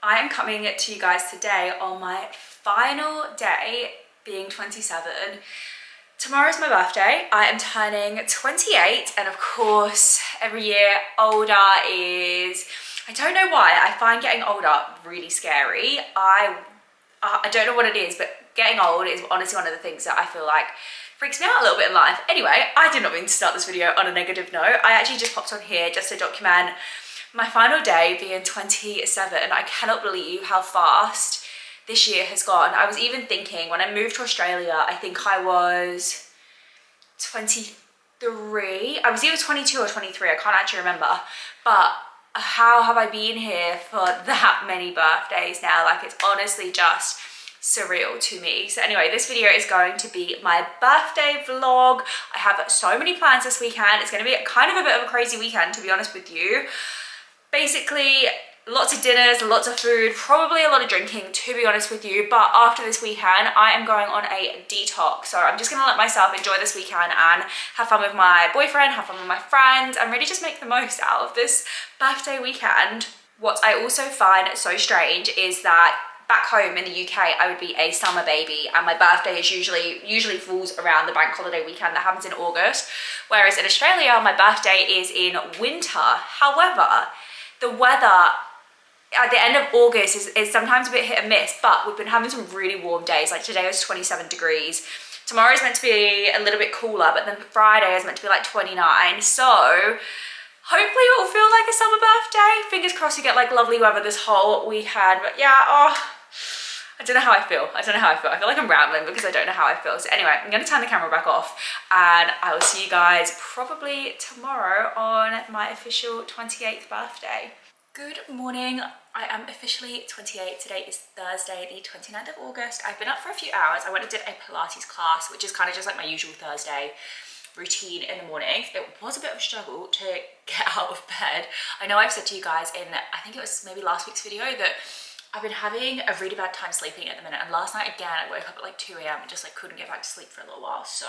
I am coming to you guys today on my final day being 27. Tomorrow's my birthday. I am turning 28, and of course every year older is, I don't know why, I find getting older really scary. I don't know what it is, but getting old is honestly one of the things that I feel like freaks me out a little bit in life. Anyway, I did not mean to start this video on a negative note. I actually just popped on here just to document my final day being 27. I cannot believe how fast this year has gone. I was even thinking when I moved to Australia, I think I was 23. I was either 22 or 23, I can't actually remember. But how have I been here for that many birthdays now? Like, it's honestly just surreal to me. So anyway, this video is going to be my birthday vlog. I have so many plans this weekend. It's going to be kind of a bit of a crazy weekend, to be honest with you. Basically, lots of dinners, lots of food, probably a lot of drinking, to be honest with you. But after this weekend, I am going on a detox. So I'm just gonna let myself enjoy this weekend and have fun with my boyfriend, have fun with my friends, and really just make the most out of this birthday weekend. What I also find so strange is that back home in the UK, I would be a summer baby, and my birthday is usually falls around the bank holiday weekend that happens in August. Whereas in Australia, my birthday is in winter. However, the weather at the end of August is sometimes a bit hit and miss, but we've been having some really warm days. Like today was 27 degrees. Tomorrow is meant to be a little bit cooler, but then Friday is meant to be like 29. So hopefully it will feel like a summer birthday. Fingers crossed we get like lovely weather this whole weekend. But yeah, I don't know how I feel. I feel like I'm rambling because I don't know how I feel. So anyway, I'm gonna turn the camera back off and I will see you guys probably tomorrow on my official 28th birthday. Good morning. I am officially 28. Today is Thursday, the 29th of August. I've been up for a few hours. I went and did a Pilates class, which is kind of just like my usual Thursday routine in the morning. It was a bit of a struggle to get out of bed. I know I've said to you guys in, I think it was maybe last week's video, that I've been having a really bad time sleeping at the minute. And last night again, I woke up at like 2 a.m. and just like couldn't get back to sleep for a little while. So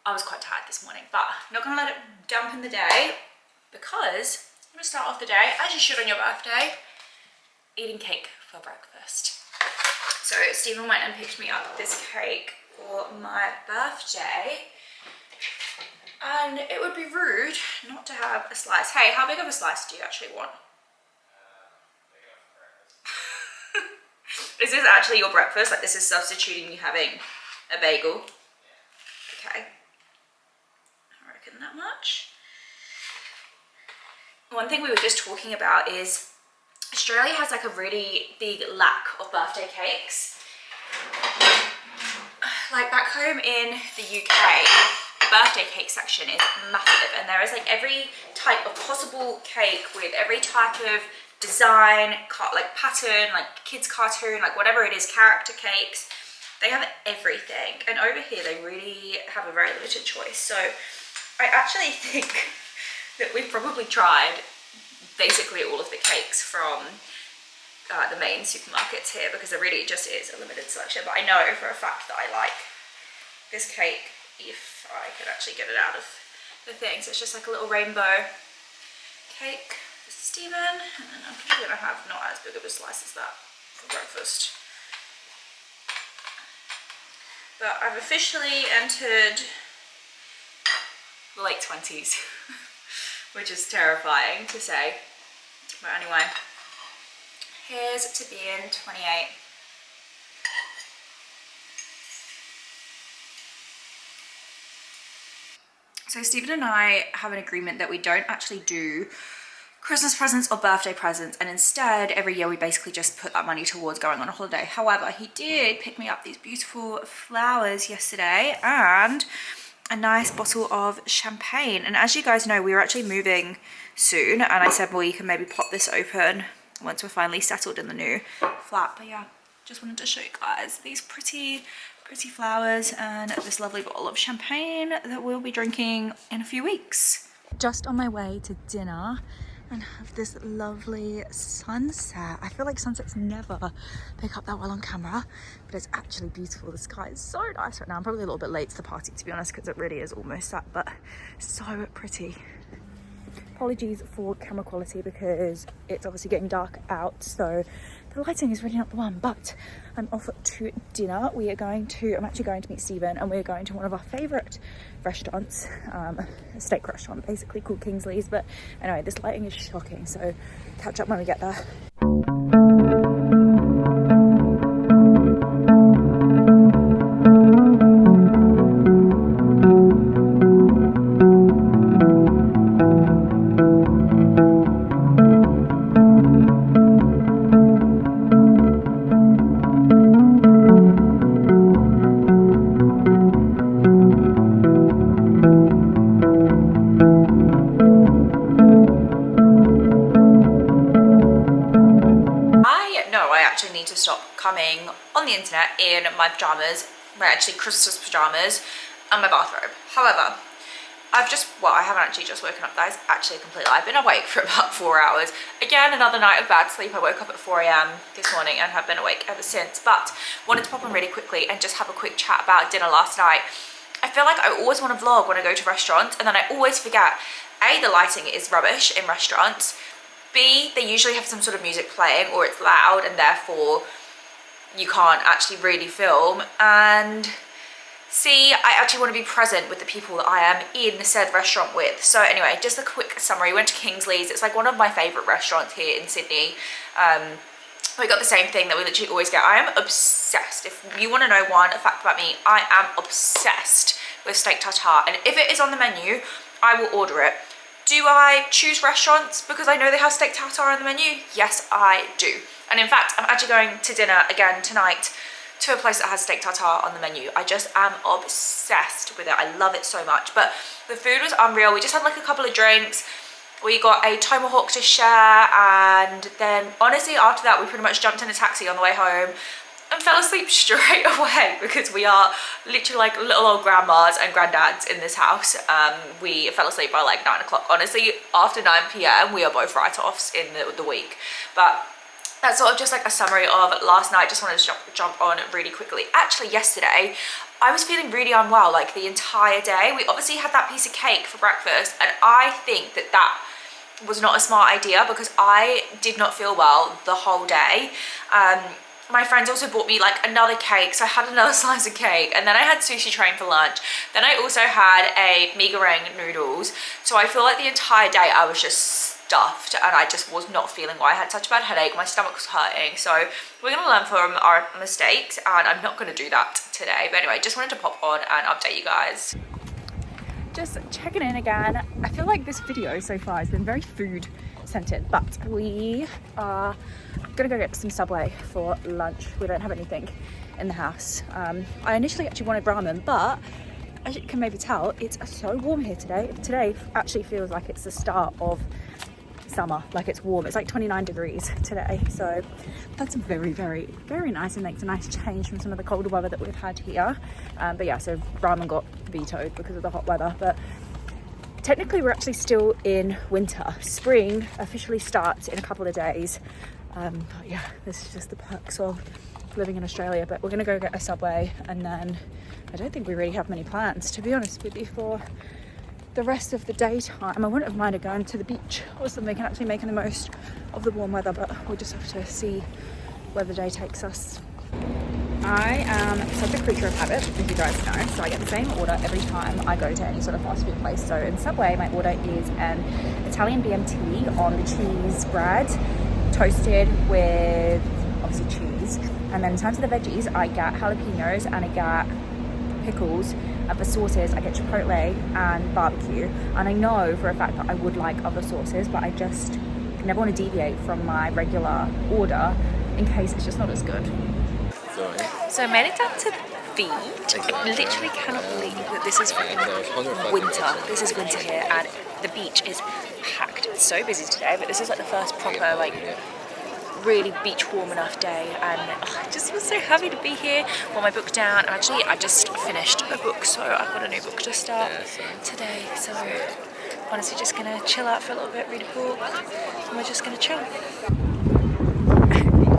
I was quite tired this morning, but I'm not gonna let it dampen the day because I'm gonna start off the day, as you should on your birthday, eating cake for breakfast. So Stephen went and picked me up this cake for my birthday, and it would be rude not to have a slice. Hey, how big of a slice do you actually want? Is this actually your breakfast? Like, this is substituting you having a bagel? Okay, I reckon that much. One thing we were just talking about is Australia has like a really big lack of birthday cakes. Like back home in the UK, the birthday cake section is massive, and there is like every type of possible cake with every type of design, like pattern, like kids cartoon, like whatever it is, character cakes. They have everything, and over here they really have a very limited choice. So I actually think that we've probably tried basically all of the cakes from the main supermarkets here, because there really just is a limited selection. But I know for a fact that I like this cake if I could actually get it out of the thing. So it's just like a little rainbow cake for Stephen, and then I'm probably gonna have not as big of a slice as that for breakfast. But I've officially entered the late 20s. Which is terrifying to say. But anyway, here's to being 28. So Stephen and I have an agreement that we don't actually do Christmas presents or birthday presents, and instead every year we basically just put that money towards going on a holiday. However, he did pick me up these beautiful flowers yesterday and a nice bottle of champagne. And as you guys know, we were actually moving soon, and I said, well, you can maybe pop this open once we're finally settled in the new flat. But yeah, just wanted to show you guys these pretty flowers and this lovely bottle of champagne that we'll be drinking in a few weeks. Just on my way to dinner and have this lovely sunset. I feel like sunsets never pick up that well on camera, but it's actually beautiful. The sky is so nice right now. I'm probably a little bit late to the party, to be honest, because it really is almost set, but so pretty. apologies for camera quality because it's obviously getting dark out, so the lighting is really not the one. But I'm off to dinner. I'm actually going to meet Stephen, and we're going to one of our favourite restaurants, a steak restaurant basically called Kingsley's. But anyway, this lighting is shocking, so catch up when we get there. To stop coming on the internet in my pajamas, my actually Christmas pajamas, and my bathrobe. However, I haven't actually just woken up, guys, actually completely. I've been awake for about 4 hours. Again, another night of bad sleep. I woke up at 4 AM this morning and have been awake ever since, but wanted to pop on really quickly and just have a quick chat about dinner last night. I feel like I always want to vlog when I go to restaurants, and then I always forget, A, the lighting is rubbish in restaurants, B, they usually have some sort of music playing or it's loud and therefore you can't actually really film, and C, I actually want to be present with the people that I am in said restaurant with. So anyway, just a quick summary. We went to Kingsley's. It's like one of my favourite restaurants here in Sydney. We got the same thing that we literally always get. I am obsessed. If you want to know one fact about me, I am obsessed with steak tartare, and if it is on the menu, I will order it. Do I choose restaurants because I know they have steak tartare on the menu? Yes, I do. And in fact, I'm actually going to dinner again tonight to a place that has steak tartare on the menu. I just am obsessed with it. I love it so much. But the food was unreal. We just had like a couple of drinks. We got a tomahawk to share, and then honestly after that we pretty much jumped in a taxi on the way home and fell asleep straight away because we are literally like little old grandmas and granddads in this house. We fell asleep by like 9 o'clock. Honestly, after 9 PM we are both write-offs in the week. But that's sort of just like a summary of last night. Just wanted to jump on really quickly. Actually, yesterday I was feeling really unwell like the entire day. We obviously had that piece of cake for breakfast, and I think that was not a smart idea because I did not feel well the whole day. My friends also bought me like another cake, so I had another slice of cake, and then I had sushi train for lunch. Then I also had a mee goreng noodles. So I feel like the entire day I was just stuffed, and I just was not feeling well. I had such a bad headache, my stomach was hurting. So we're gonna learn from our mistakes, and I'm not gonna do that today. But anyway, just wanted to pop on and update you guys. Just checking in again. I feel like this video so far has been very food centered, but we are gonna go get some Subway for lunch. We don't have anything in the house. I initially actually wanted ramen, but as you can maybe tell, it's so warm here today. Today actually feels like it's the start of summer, like it's warm. It's like 29 degrees today, so that's very, very, very nice and makes a nice change from some of the colder weather that we've had here. But yeah, so ramen got vetoed because of the hot weather, but technically we're actually still in winter. Spring officially starts in a couple of days. But yeah, this is just the perks of living in Australia. But we're gonna go get a Subway, and then I don't think we really have many plans, to be honest with you, for the rest of the daytime. I wouldn't have minded going to the beach or something and actually making the most of the warm weather, but we'll just have to see where the day takes us. I am such a creature of habit, as you guys know, so I get the same order every time I go to any sort of fast food place. So in Subway, my order is an Italian BMT on the cheese bread, toasted with obviously cheese. And then in terms of the veggies, I get jalapenos and I get pickles. And for sauces, I get chipotle and barbecue. And I know for a fact that I would like other sauces, but I just never want to deviate from my regular order in case it's just not as good. So I made it down to the beach. I literally cannot believe that this is winter. This is winter here, and the beach is packed. It's so busy today, but this is like the first proper, like, really beach warm enough day, and I just was so happy to be here. Got my book down, and actually I just finished a book, so I've got a new book to start today. So honestly, just gonna chill out for a little bit, read a book, and we're just gonna chill.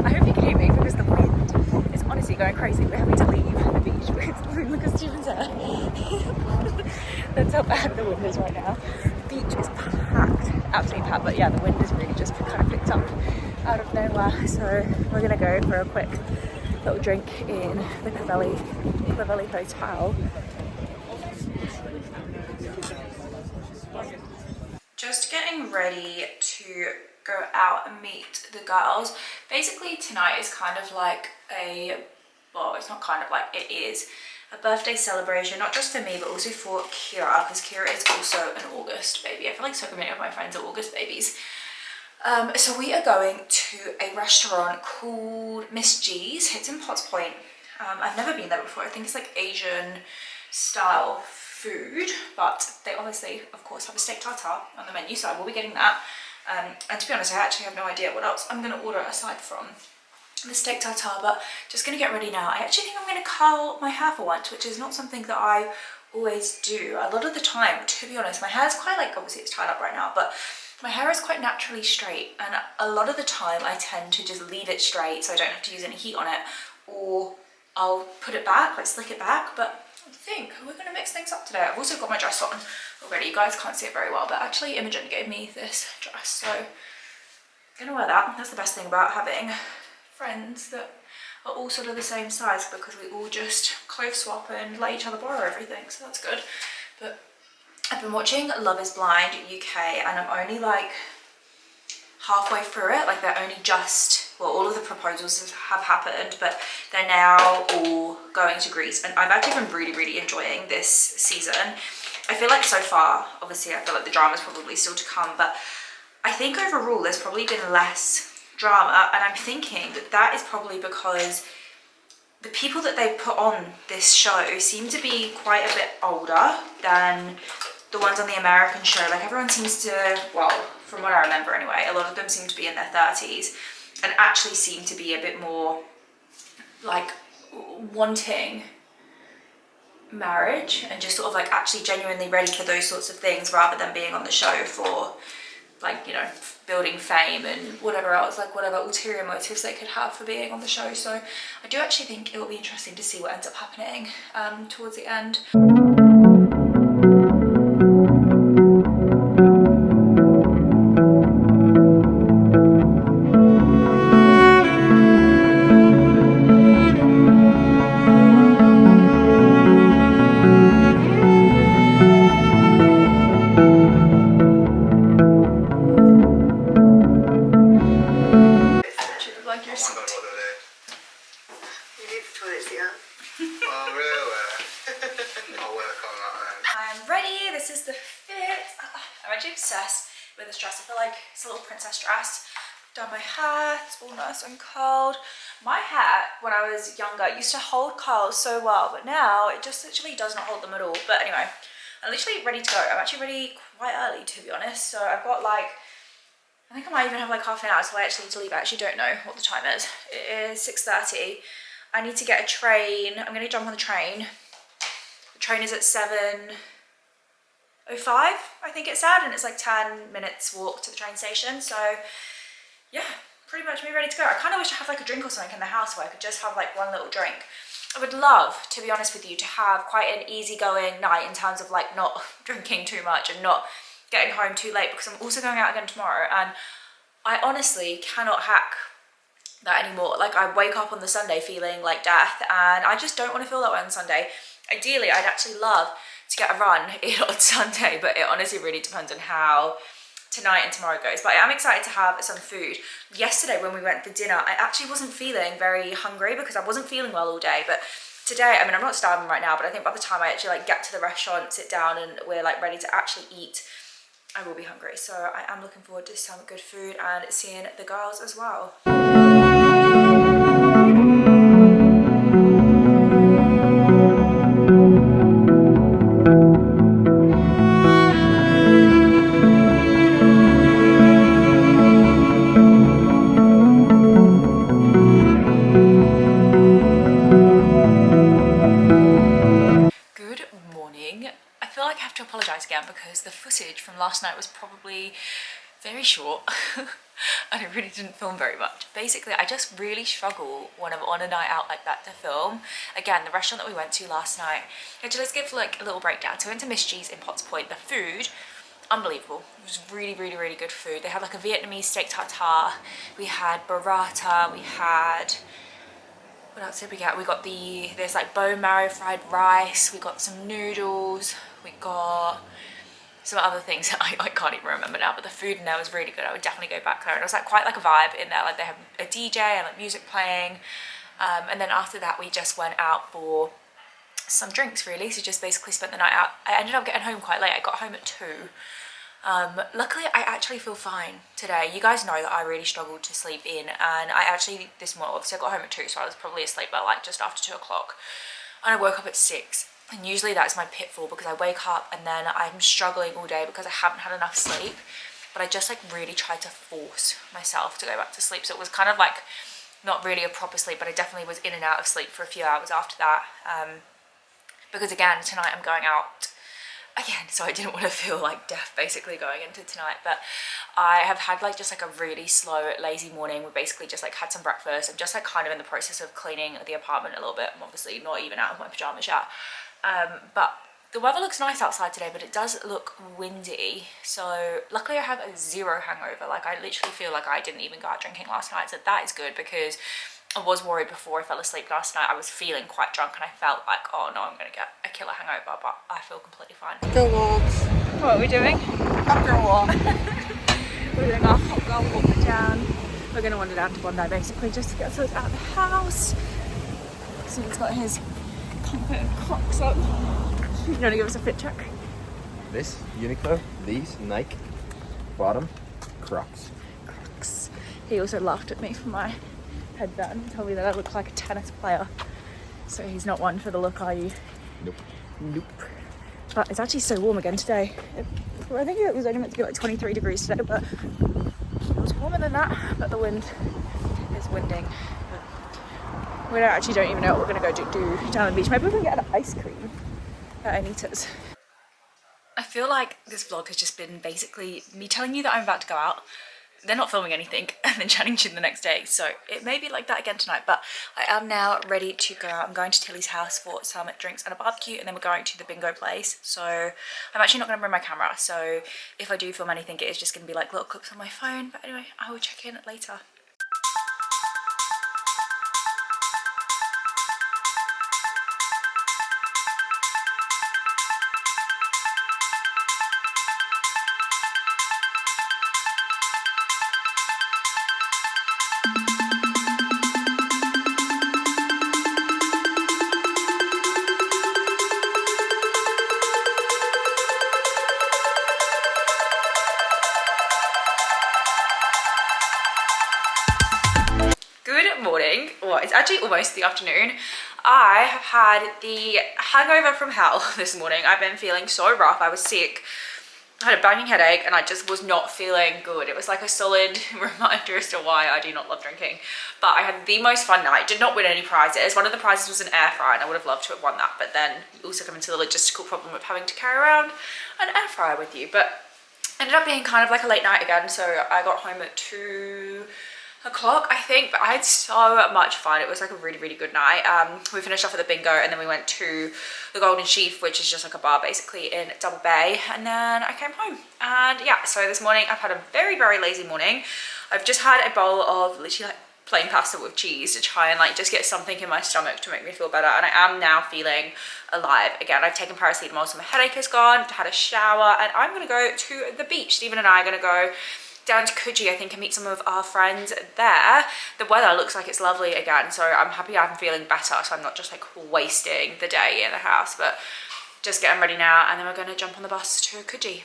I hope you can hear me because the wind is honestly going crazy. We're having to leave the beach because look at Stephen's hair. That's how bad the wind is right now. The beach is packed. absolutely packed, but yeah, the wind has really just kind of picked up out of nowhere. So we're gonna go for a quick little drink in the Clovelly Hotel. Just getting ready to go out and meet the girls. Basically tonight is kind of like well, it's not kind of like, it is a birthday celebration, not just for me but also for Kira, because Kira is also an August baby. I feel like so many of my friends are August babies. So we are going to a restaurant called Miss G's. It's in Potts Point. I've never been there before. I think it's like Asian style food, but they obviously, of course, have a steak tartare on the menu, so I will be getting that. And to be honest, I actually have no idea what else I'm going to order aside from the steak tartare, but just going to get ready now. I actually think I'm going to curl my hair for once, which is not something that I always do. A lot of the time, to be honest, my hair is quite like, obviously it's tied up right now, but my hair is quite naturally straight, and a lot of the time I tend to just leave it straight so I don't have to use any heat on it, or I'll put it back, like slick it back. But I think we're going to mix things up today. I've also got my dress on already. You guys can't see it very well, but actually Imogen gave me this dress, so I'm going to wear that. That's the best thing about having friends that are all sort of the same size, because we all just clothes swap and let each other borrow everything, so that's good. But I've been watching Love is Blind UK, and I'm only like halfway through it. Like they're only just, well, all of the proposals have happened, but they're now all going to Greece, and I've actually been really enjoying this season. I feel like so far, obviously I feel like the drama's probably still to come, but I think overall there's probably been less drama, and I'm thinking that that is probably because the people that they put on this show seem to be quite a bit older than the ones on the American show. Like everyone seems to, well, from what I remember anyway, a lot of them seem to be in their 30s and actually seem to be a bit more like wanting marriage and just sort of like actually genuinely ready for those sorts of things, rather than being on the show for like, you know, building fame and whatever else, like whatever ulterior motives they could have for being on the show. So I do actually think it will be interesting to see what ends up happening towards the end. With this dress, I feel like it's a little princess dress. Done my hair, it's all nice and curled. My hair, when I was younger, used to hold curls so well, but now it just literally does not hold them at all. But anyway, I'm literally ready to go. I'm actually ready quite early, to be honest. So I've got like, I think I might even have like half an hour till I actually need to leave. I actually don't know what the time is. It is 6:30. I need to get a train. I'm gonna jump on the train. The train is at 7:05, I think it said, and it's like 10 minutes walk to the train station. So yeah, pretty much me ready to go. I kind of wish I had like a drink or something in the house where I could just have like one little drink. I would love, to be honest with you, to have quite an easygoing night in terms of like not drinking too much and not getting home too late, because I'm also going out again tomorrow, and I honestly cannot hack that anymore. Like I wake up on the Sunday feeling like death, and I just don't want to feel that way on Sunday. Ideally, I'd actually love to get a run in on Sunday, but it honestly really depends on how tonight and tomorrow goes. But I am excited to have some food. Yesterday when we went for dinner, I actually wasn't feeling very hungry because I wasn't feeling well all day, but today, I mean, I'm not starving right now, but I think by the time I actually like get to the restaurant, sit down, and we're like ready to actually eat, I will be hungry. So I am looking forward to some good food and seeing the girls as well. To apologise again because the footage from last night was probably very short and I really didn't film very much. Basically, I just really struggle when I'm on a night out like that to film. Again, the restaurant that we went to last night, actually let's give like a little breakdown. So we went to Miss G's in Potts Point. The food, unbelievable. It was really, really, really good food. They had like a Vietnamese steak tartare, we had burrata, we had, what else did we get? We got there's like bone marrow fried rice, we got some noodles, we got some other things that I can't even remember now, but the food in there was really good. I would definitely go back there. And it was like quite like a vibe in there, like they have a DJ and like music playing. And then after that we just went out for some drinks really, so just basically spent the night out. I ended up getting home quite late. I got home at 2. Luckily I actually feel fine today. You guys know that I really struggled to sleep in, and I actually this morning, obviously I got home at 2, so I was probably asleep by like just after 2 o'clock, and I woke up at 6. And usually that's my pitfall, because I wake up and then I'm struggling all day because I haven't had enough sleep. But I just like really tried to force myself to go back to sleep, so it was kind of like not really a proper sleep, but I definitely was in and out of sleep for a few hours after that. Because again, tonight I'm going out again, so I didn't want to feel like death basically going into tonight. But I have had like just like a really slow, lazy morning. We basically just like had some breakfast. I'm just like kind of in the process of cleaning the apartment a little bit. I'm obviously not even out of my pajamas yet. But the weather looks nice outside today, but it does look windy. So luckily I have a 0 hangover. Like I literally feel like I didn't even go out drinking last night. So that is good, because I was worried before I fell asleep last night. I was feeling quite drunk and I felt like, oh no, I'm going to get a killer hangover, but I feel completely fine. Go walks. What are we doing? Hot girl walk. We're doing our hot girl walk down. We're going to wander down to Bondi basically just to get us out of the house. So he's got his pump and Crocs on. You want to give us a fit check? This, Uniqlo, these, Nike, bottom, Crocs. Crocs. He also laughed at me for my headband and told me that I look like a tennis player. So he's not one for the look, are you? Nope. Nope. But it's actually so warm again today. I think it was only meant to be like 23 degrees today, but it was warmer than that. But the wind is winding. We don't even know what we're going to go do down the beach. Maybe we can get an ice cream at Anita's. I feel like this vlog has just been basically me telling you that I'm about to go out. They're not filming anything, and then chatting to you the next day. So it may be like that again tonight, but I am now ready to go out. I'm going to Tilly's house for some drinks and a barbecue, and then we're going to the bingo place. So I'm actually not going to bring my camera. So if I do film anything, it is just going to be like little clips on my phone. But anyway, I will check in later. Well, it's actually almost the afternoon. I have had the hangover from hell this morning. I've been feeling so rough. I was sick. I had a banging headache and I just was not feeling good. It was like a solid reminder as to why I do not love drinking. But I had the most fun night. Did not win any prizes. One of the prizes was an air fryer and I would have loved to have won that. But then you also come into the logistical problem of having to carry around an air fryer with you. But ended up being kind of like a late night again. So I got home at 2 o'clock I think, but I had so much fun. It was like a really, really good night. We finished off at the bingo and then we went to the Golden Sheaf, which is just like a bar basically in Double Bay, and then I came home. And yeah, so this morning I've had a very, very lazy morning. I've just had a bowl of literally like plain pasta with cheese to try and like just get something in my stomach to make me feel better, and I am now feeling alive again. I've taken paracetamol so my headache is gone, had a shower, and I'm gonna go to the beach. Stephen and I are gonna go down to Coogee, I think, and meet some of our friends there. The weather looks like it's lovely again, so I'm happy I'm feeling better, so I'm not just like wasting the day in the house, but just getting ready now, and then we're going to jump on the bus to Coogee.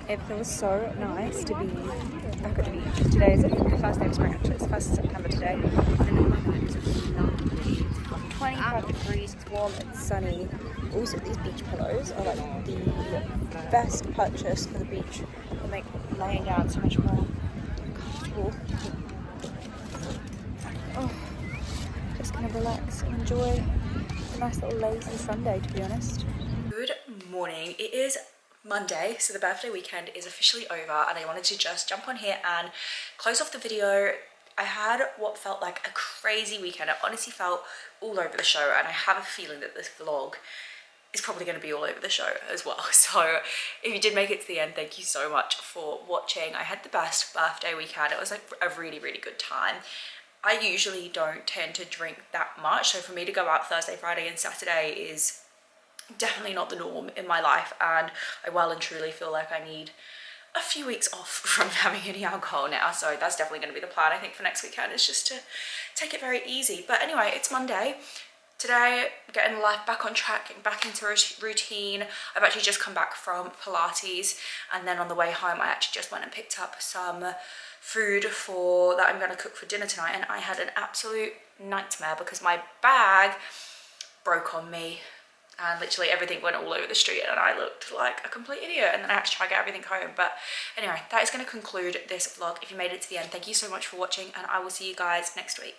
It feels so nice to be back at the beach. Today is the first day of spring, actually. It's the 1st of September today, and oh my god, it's lovely. It's like 25 degrees, it's warm, it's sunny. Also, these beach pillows are like the best purchase for the beach. They make laying down so much more comfortable. Oh, just gonna relax and enjoy a nice little lazy Sunday, to be honest. Good morning. It is Monday, so the birthday weekend is officially over, and I wanted to just jump on here and close off the video. I had what felt like a crazy weekend. I honestly felt all over the show, and I have a feeling that this vlog is probably going to be all over the show as well. So if you did make it to the end, thank you so much for watching. I had the best birthday weekend. It was like a really, really good time. I usually don't tend to drink that much, so for me to go out Thursday, Friday and Saturday is definitely not the norm in my life, and I well and truly feel like I need a few weeks off from having any alcohol now. So that's definitely going to be the plan, I think, for next weekend, is just to take it very easy. But anyway, it's Monday. Today, getting life back on track, getting back into routine. I've actually just come back from Pilates, and then on the way home, I actually just went and picked up some food that I'm going to cook for dinner tonight, and I had an absolute nightmare because my bag broke on me, and literally everything went all over the street, and I looked like a complete idiot, and then I had to try to get everything home. But anyway, that is going to conclude this vlog. If you made it to the end, thank you so much for watching, and I will see you guys next week.